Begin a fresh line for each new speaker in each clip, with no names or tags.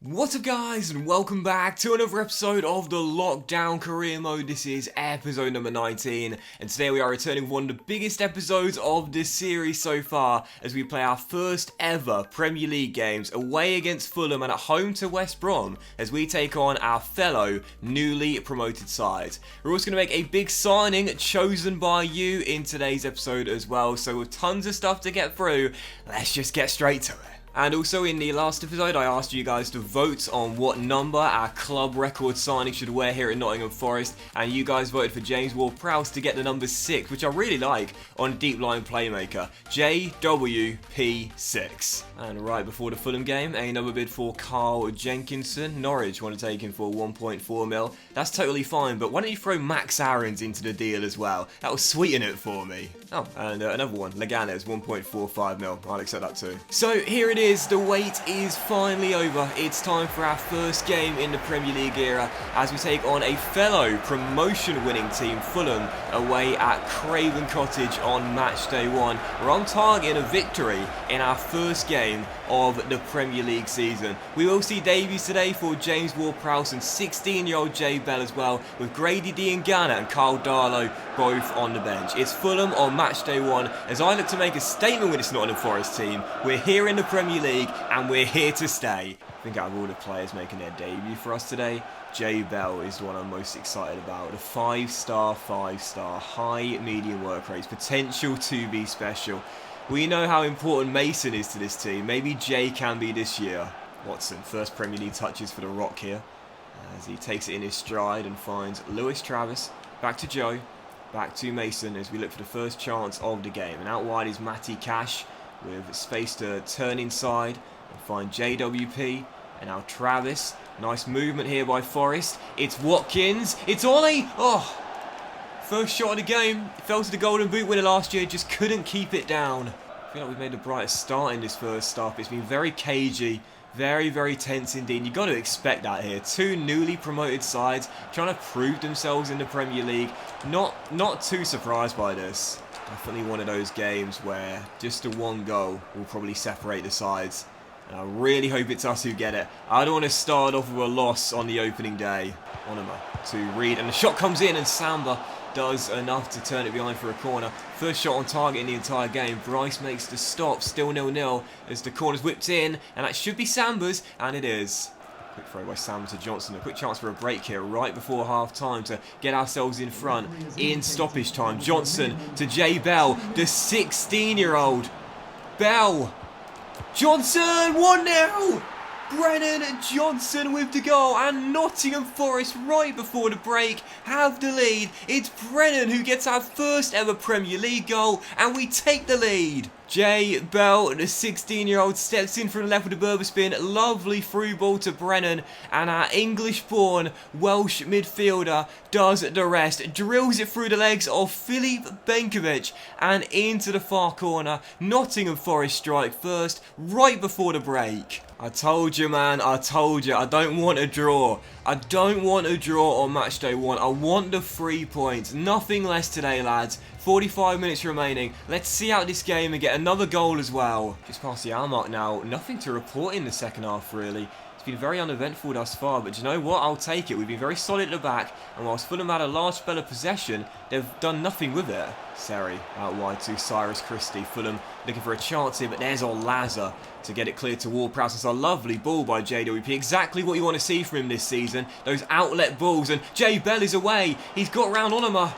What's up guys, and welcome back to another episode of the Lockdown Career Mode. This is episode number 19, and today we are returning with one of the biggest episodes of this series so far as we play our first ever Premier League games away against Fulham and at home to West Brom as we take on our fellow newly promoted side. We're also going to make a big signing chosen by you in today's episode as well, so with tons of stuff to get through, let's just get straight to it. And also in the last episode, I asked you guys to vote on what number our club record signing should wear here at Nottingham Forest, and you guys voted for James Ward-Prowse to get the number 6, which I really like, on deep line playmaker, JWP6. And right before the Fulham game, another bid for Carl Jenkinson. Norwich want to take him for 1.4 mil. That's totally fine, but why don't you throw Max Aarons into the deal as well? That will sweeten it for me. Oh, and another one, Leganes, 1.45 mil. I'll accept that too. So here it is. The wait is finally over. It's time for our first game in the Premier League era as we take on a fellow promotion-winning team, Fulham, away at Craven Cottage on match day 1. We're on target a victory in our first game of the Premier League season. We will see debuts today for James Ward-Prowse and 16-year-old Jay Bell as well, with Grady Diangana and Carl Darlow both on the bench. It's Fulham on match day 1 as I look to make a statement with this Nottingham Forest team. We're here in the Premier League and we're here to stay. I think out of all the players making their debut for us today, Jay Bell is the one I'm most excited about. The 5-star, high medium work rates, potential to be special. We know how important Mason is to this team. Maybe Jay can be this year. Watson, first Premier League touches for the Rock here as he takes it in his stride and finds Lewis Travis. Back to Joe, back to Mason as we look for the first chance of the game. And out wide is Matty Cash with space to turn inside and find JWP. And now Travis. Nice movement here by Forest. It's Watkins. It's Ollie. Oh, first shot of the game. It fell to the Golden Boot winner last year. Just couldn't keep it down. I feel like we've made the brightest start in this first stop. It's been very cagey. Very, very tense indeed. You've got to expect that here. Two newly promoted sides trying to prove themselves in the Premier League. Not too surprised by this. Definitely one of those games where just the one goal will probably separate the sides. And I really hope it's us who get it. I don't want to start off with a loss on the opening day. Onoma to Reed, and the shot comes in, and Samba does enough to turn it behind for a corner. First shot on target in the entire game. Bryce makes the stop, still 0-0 as the corner's whipped in, and that should be Samba's, and it is. Quick throw by Sam to Johnson. A quick chance for a break here right before half-time to get ourselves in front in stoppage time. Johnson to Jay Bell, the 16-year-old. Bell. Johnson, 1-0! Brennan Johnson with the goal, and Nottingham Forest right before the break have the lead. It's Brennan who gets our first ever Premier League goal, and we take the lead. Jay Bell, the 16-year-old, steps in from the left with the Berber spin. Lovely through ball to Brennan, and our English-born Welsh midfielder does the rest. Drills it through the legs of Filip Benkovic and into the far corner. Nottingham Forest strike first, right before the break. I told you, man, I told you. I don't want a draw. I don't want a draw on match day 1. I want the 3 points. Nothing less today, lads. 45 minutes remaining. Let's see out this game and get another goal as well. Just past the hour mark now. Nothing to report in the second half, really. It's been very uneventful thus far, but you know what? I'll take it. We've been very solid at the back, and whilst Fulham had a large spell of possession, they've done nothing with it. Seri out wide to Cyrus Christie. Fulham looking for a chance here, but there's Olaza to get it cleared to Ward-Prowse. It's a lovely ball by JWP. Exactly what you want to see from him this season. Those outlet balls, and Jay Bell is away. He's got round Onoma.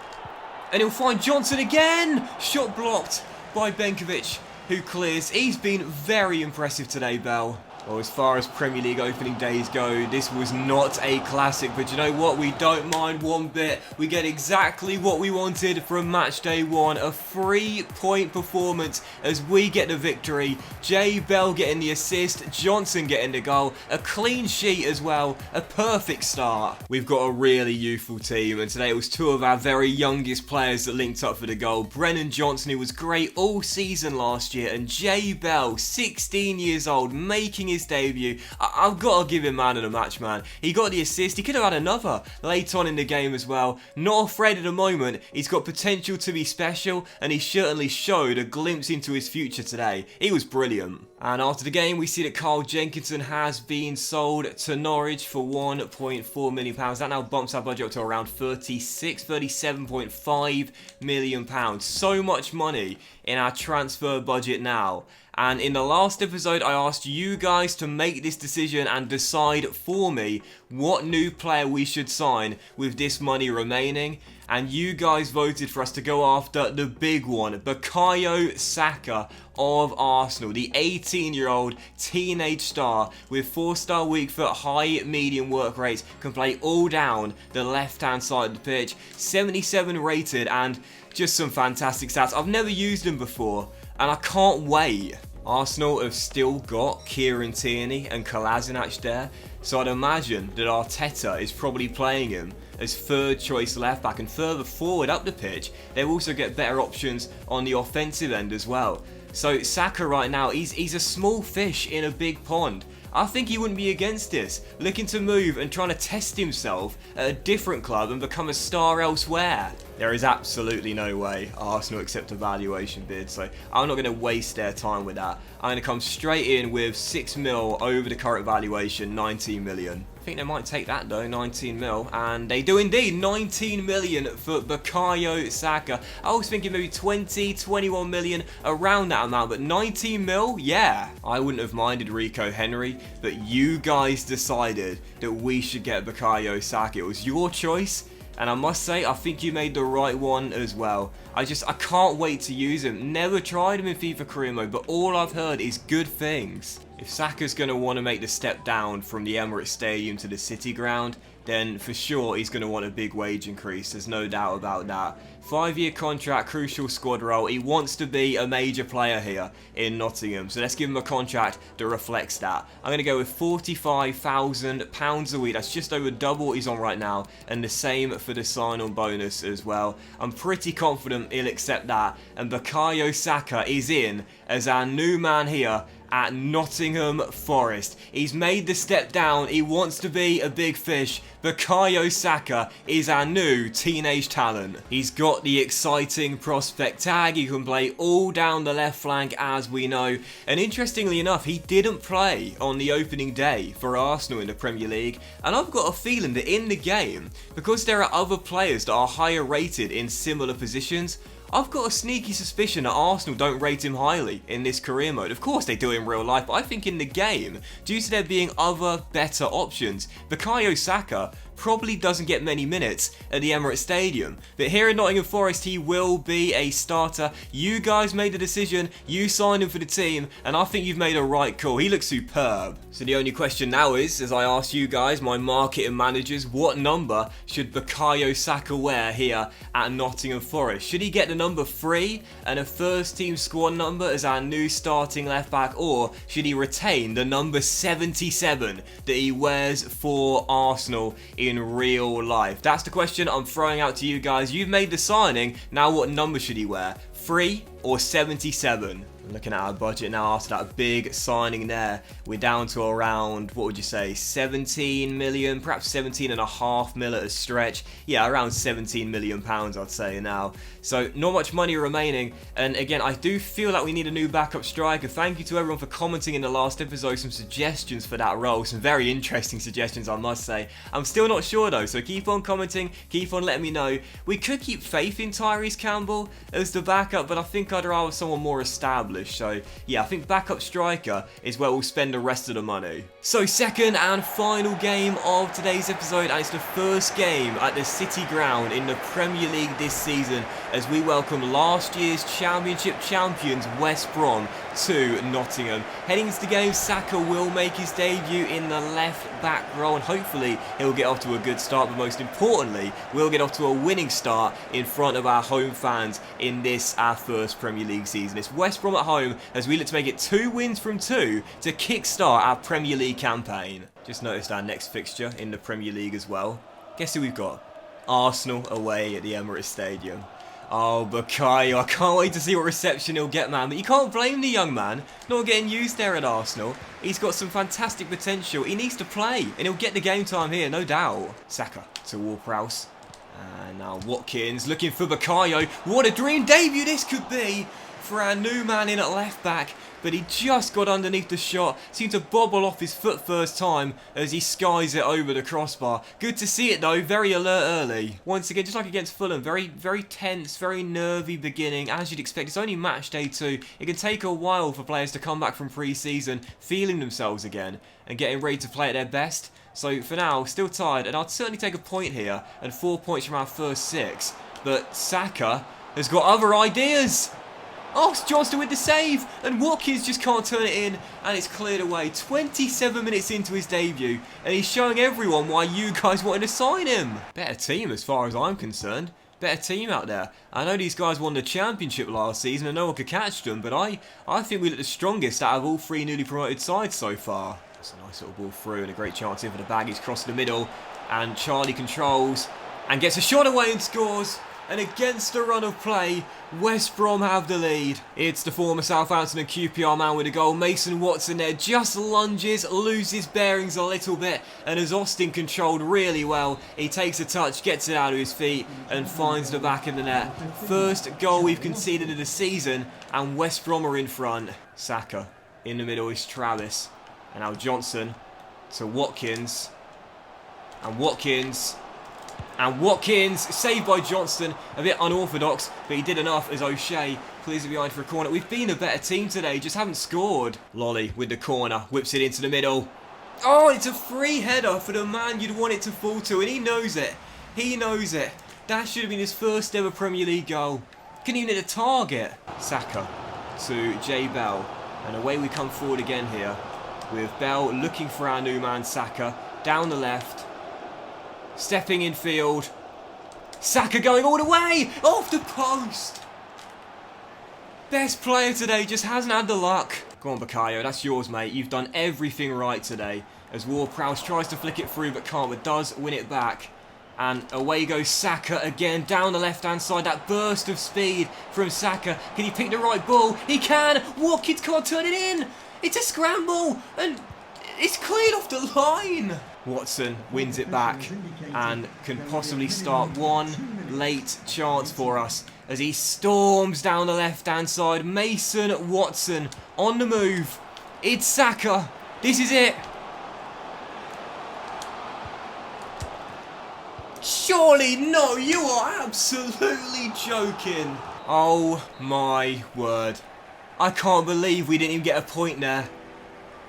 And he'll find Johnson again. Shot blocked by Benkovic, who clears. He's been very impressive today, Bell. Well, as far as Premier League opening days go, this was not a classic, but you know what? We don't mind one bit. We get exactly what we wanted from match day 1, a 3-point performance as we get the victory. Jay Bell getting the assist, Johnson getting the goal, a clean sheet as well, a perfect start. We've got a really youthful team, and today it was 2 of our very youngest players that linked up for the goal. Brennan Johnson, who was great all season last year, and Jay Bell, 16 years old, making his debut. I've got to give him man of the match, man. He got the assist. He could have had another late on in the game as well. Not afraid at the moment. He's got potential to be special, and he certainly showed a glimpse into his future today. He was brilliant. And after the game, we see that Carl Jenkinson has been sold to Norwich for £1.4 million. That now bumps our budget up to around £37.5 million. So much money in our transfer budget now. And in the last episode, I asked you guys to make this decision and decide for me what new player we should sign with this money remaining. And you guys voted for us to go after the big one, Bukayo Saka of Arsenal, the 18-year-old teenage star with 4-star weak foot, high medium work rates, can play all down the left-hand side of the pitch, 77 rated, and just some fantastic stats. I've never used him before, and I can't wait. Arsenal have still got Kieran Tierney and Kolasinac there, so I'd imagine that Arteta is probably playing him as third choice left back, and further forward up the pitch they'll also get better options on the offensive end as well. So Saka right now, he's a small fish in a big pond. I think he wouldn't be against this, looking to move and trying to test himself at a different club and become a star elsewhere. There is absolutely no way Arsenal accept a valuation bid, so I'm not going to waste their time with that. I'm going to come straight in with 6 mil over the current valuation, 19 million. I think they might take that though, 19 mil, and they do indeed, 19 million for Bukayo Saka. I was thinking maybe 20, 21 million, around that amount, but 19 mil, yeah. I wouldn't have minded Rico Henry, but you guys decided that we should get Bukayo Saka. It was your choice. And I must say, I think you made the right one as well. I can't wait to use him. Never tried him in FIFA career mode, but all I've heard is good things. If Saka's going to want to make the step down from the Emirates Stadium to the City Ground, then for sure he's going to want a big wage increase. There's no doubt about that. 5-year contract, crucial squad role. He wants to be a major player here in Nottingham. So let's give him a contract that reflects that. I'm going to go with £45,000 a week. That's just over double what he's on right now. And the same for the sign-on bonus as well. I'm pretty confident he'll accept that. And Bukayo Saka is in as our new man here at Nottingham Forest. He's made the step down. He wants to be a big fish. Bukayo Saka is our new teenage talent. He's got the exciting prospect tag. He can play all down the left flank, as we know. And interestingly enough, he didn't play on the opening day for Arsenal in the Premier League. And I've got a feeling that in the game, because there are other players that are higher rated in similar positions, I've got a sneaky suspicion that Arsenal don't rate him highly in this career mode. Of course they do in real life, but I think in the game, due to there being other better options, Bukayo Saka probably doesn't get many minutes at the Emirates Stadium. But here in Nottingham Forest, he will be a starter. You guys made the decision, you signed him for the team, and I think you've made a right call. He looks superb. So the only question now is, as I ask you guys, my marketing managers, what number should Bukayo Saka wear here at Nottingham Forest? Should he get the number 3 and a first team squad number as our new starting left back, or should he retain the number 77 that he wears for Arsenal in real life? That's the question I'm throwing out to you guys. You've made the signing, now what number should he wear? 3 or 77? Looking at our budget now after that big signing there, we're down to around, what would you say, 17 million, perhaps 17.5 mil at a stretch. Yeah, around 17 million pounds I'd say now. So not much money remaining, and again, I do feel like we need a new backup striker. Thank you to everyone for commenting in the last episode, some suggestions for that role, some very interesting suggestions I must say. I'm still not sure though, so keep on commenting, keep on letting me know. We could keep faith in Tyrese Campbell as the backup, but I think I'd rather someone more established. So yeah, I think backup striker is where we'll spend the rest of the money. So second and final game of today's episode, and it's the first game at the City Ground in the Premier League this season as we welcome last year's Championship champions West Brom to Nottingham. Heading into the game, Saka will make his debut in the left back role, and hopefully he'll get off to a good start, but most importantly, we'll get off to a winning start in front of our home fans in this, our first Premier League season. It's West Brom at home as we look to make it 2 wins from 2 to kickstart our Premier League campaign. Just noticed our next fixture in the Premier League as well. Guess who we've got? Arsenal away at the Emirates Stadium. Oh, Bukayo, I can't wait to see what reception he'll get, man. But you can't blame the young man not getting used there at Arsenal. He's got some fantastic potential. He needs to play, and he'll get the game time here, no doubt. Saka to Ward-Prowse. And now Watkins looking for Bukayo. What a dream debut this could be for our new man in at left back. but he just got underneath the shot, seemed to bobble off his foot first time as he skies it over the crossbar. Good to see it though, very alert early. Once again, just like against Fulham, very tense, very nervy beginning, as you'd expect. It's only match day 2. It can take a while for players to come back from pre-season, feeling themselves again, and getting ready to play at their best. So for now, still tired, and I'd certainly take a point here, and 4 points from our first 6. But Saka has got other ideas. Oh, it's Johnston with the save, and Watkins just can't turn it in, and it's cleared away. 27 minutes into his debut, and he's showing everyone why you guys wanted to sign him. Better team as far as I'm concerned. Better team out there. I know these guys won the championship last season and no one could catch them, but I think we look the strongest out of all 3 newly promoted sides so far. It's a nice little ball through and a great chance in for the bag. He's crossed the middle, and Charlie controls and gets a shot away and scores. And against the run of play, West Brom have the lead. It's the former Southampton and QPR man with a goal. Mason Watson there just lunges, loses bearings a little bit, and as Austin controlled really well, he takes a touch, gets it out of his feet, and finds the back of the net. First goal we've conceded of the season, and West Brom are in front. Saka in the middle is Travis, and now Johnson to Watkins, and Watkins. And Watkins, saved by Johnston, a bit unorthodox, but he did enough as O'Shea clears it behind for a corner. We've been a better team today, just haven't scored. Lolly with the corner, whips it into the middle. Oh, it's a free header for the man you'd want it to fall to, and he knows it. He knows it. That should have been his first ever Premier League goal. Couldn't even hit a target. Saka to Jay Bell, and away we come forward again here, with Bell looking for our new man Saka, down the left. Stepping in field. Saka going all the way! Off the post! Best player today, just hasn't had the luck. Go on, Bukayo, that's yours, mate. You've done everything right today. As Ward-Prowse tries to flick it through but can't, but does win it back. And away goes Saka again, down the left-hand side. That burst of speed from Saka. Can he pick the right ball? He can! Watkins can't turn it in! It's a scramble! And it's cleared off the line! Watson wins it back and can possibly start one late chance for us as he storms down the left-hand side. Mason Watson on the move. It's Saka. This is it. Surely no, you are absolutely joking. Oh my word. I can't believe we didn't even get a point there.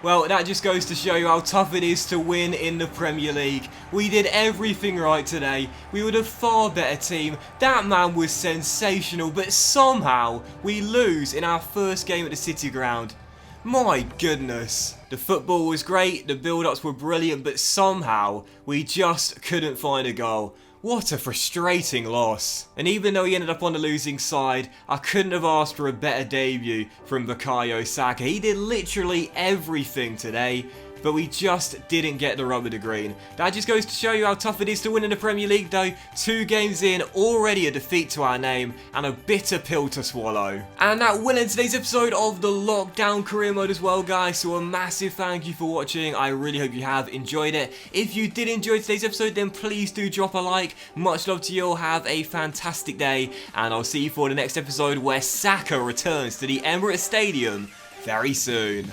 Well, that just goes to show you how tough it is to win in the Premier League. We did everything right today. We were a far better team. That man was sensational, but somehow we lose in our first game at the City Ground. My goodness. The football was great, the build-ups were brilliant, but somehow we just couldn't find a goal. What a frustrating loss. And even though he ended up on the losing side, I couldn't have asked for a better debut from Bukayo Saka. He did literally everything today, but we just didn't get the rub of the green. That just goes to show you how tough it is to win in the Premier League though. 2 games in, already a defeat to our name, and a bitter pill to swallow. And that will end today's episode of the Lockdown Career Mode as well, guys. So a massive thank you for watching. I really hope you have enjoyed it. If you did enjoy today's episode, then please do drop a like. Much love to you all. Have a fantastic day, and I'll see you for the next episode where Saka returns to the Emirates Stadium very soon.